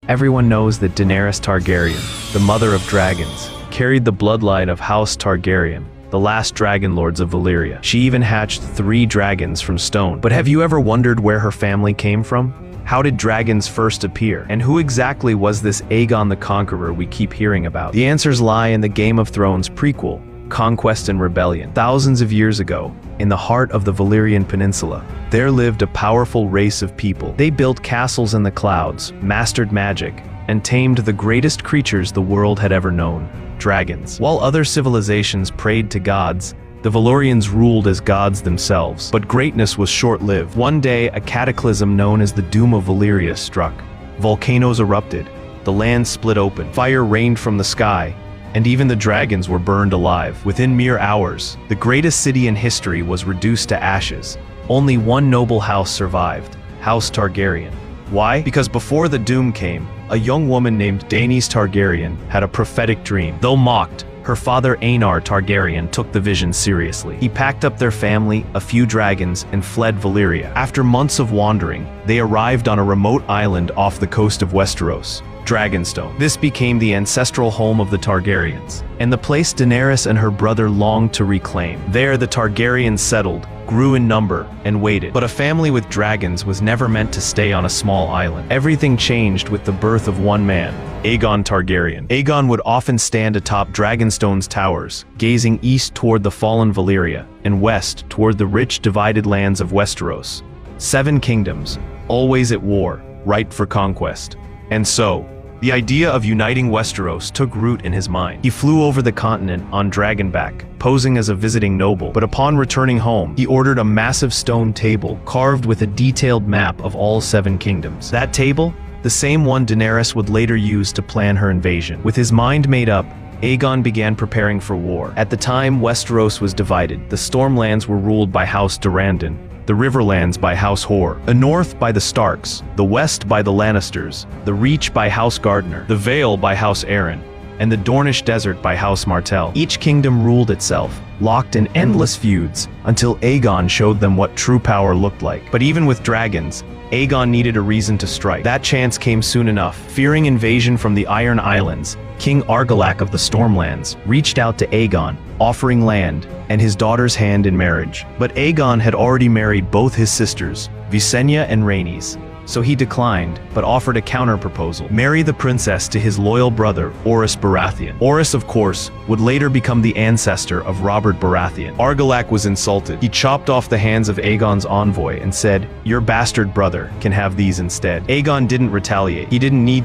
Everyone knows that Daenerys Targaryen, the mother of dragons, carried the bloodline of House Targaryen, the last dragon lords of Valyria. She even hatched 3 dragons from stone. But have you ever wondered where her family came from? How did dragons first appear? And who exactly was this Aegon the Conqueror we keep hearing about? The answers lie in the Game of Thrones prequel, Conquest and Rebellion. Thousands of years ago, in the heart of the Valyrian Peninsula, there lived a powerful race of people. They built castles in the clouds, mastered magic, and tamed the greatest creatures the world had ever known, dragons. While other civilizations prayed to gods, the Valyrians ruled as gods themselves. But greatness was short-lived. One day, a cataclysm known as the Doom of Valyria struck. Volcanoes erupted, the land split open, fire rained from the sky, and even the dragons were burned alive. Within mere hours, the greatest city in history was reduced to ashes. Only one noble house survived, House Targaryen. Why? Because before the doom came, a young woman named Daenerys Targaryen had a prophetic dream. Though mocked, her father Aenar Targaryen took the vision seriously. He packed up their family, a few dragons, and fled Valyria. After months of wandering, they arrived on a remote island off the coast of Westeros, Dragonstone. This became the ancestral home of the Targaryens, and the place Daenerys and her brother longed to reclaim. There the Targaryens settled, grew in number, and waited. But a family with dragons was never meant to stay on a small island. Everything changed with the birth of one man, Aegon Targaryen. Aegon would often stand atop Dragonstone's towers, gazing east toward the fallen Valyria, and west toward the rich divided lands of Westeros. 7 kingdoms, always at war, ripe for conquest. And so, the idea of uniting Westeros took root in his mind. He flew over the continent on dragonback, posing as a visiting noble. But upon returning home, he ordered a massive stone table carved with a detailed map of all 7 kingdoms. That table? The same one Daenerys would later use to plan her invasion. With his mind made up, Aegon began preparing for war. At the time, Westeros was divided. The Stormlands were ruled by House Durrandon, the Riverlands by House Hoare, the North by the Starks, the West by the Lannisters, the Reach by House Gardner, the Vale by House Arryn, and the Dornish Desert by House Martell. Each kingdom ruled itself, locked in endless feuds, until Aegon showed them what true power looked like. But even with dragons, Aegon needed a reason to strike. That chance came soon enough. Fearing invasion from the Iron Islands, King Argilac of the Stormlands reached out to Aegon, offering land and his daughter's hand in marriage. But Aegon had already married both his sisters, Visenya and Rhaenys, so he declined, but offered a counter-proposal: marry the princess to his loyal brother, Orys Baratheon. Orys, of course, would later become the ancestor of Robert Baratheon. Argilac was insulted. He chopped off the hands of Aegon's envoy and said, "Your bastard brother can have these instead." Aegon didn't retaliate. He didn't need to.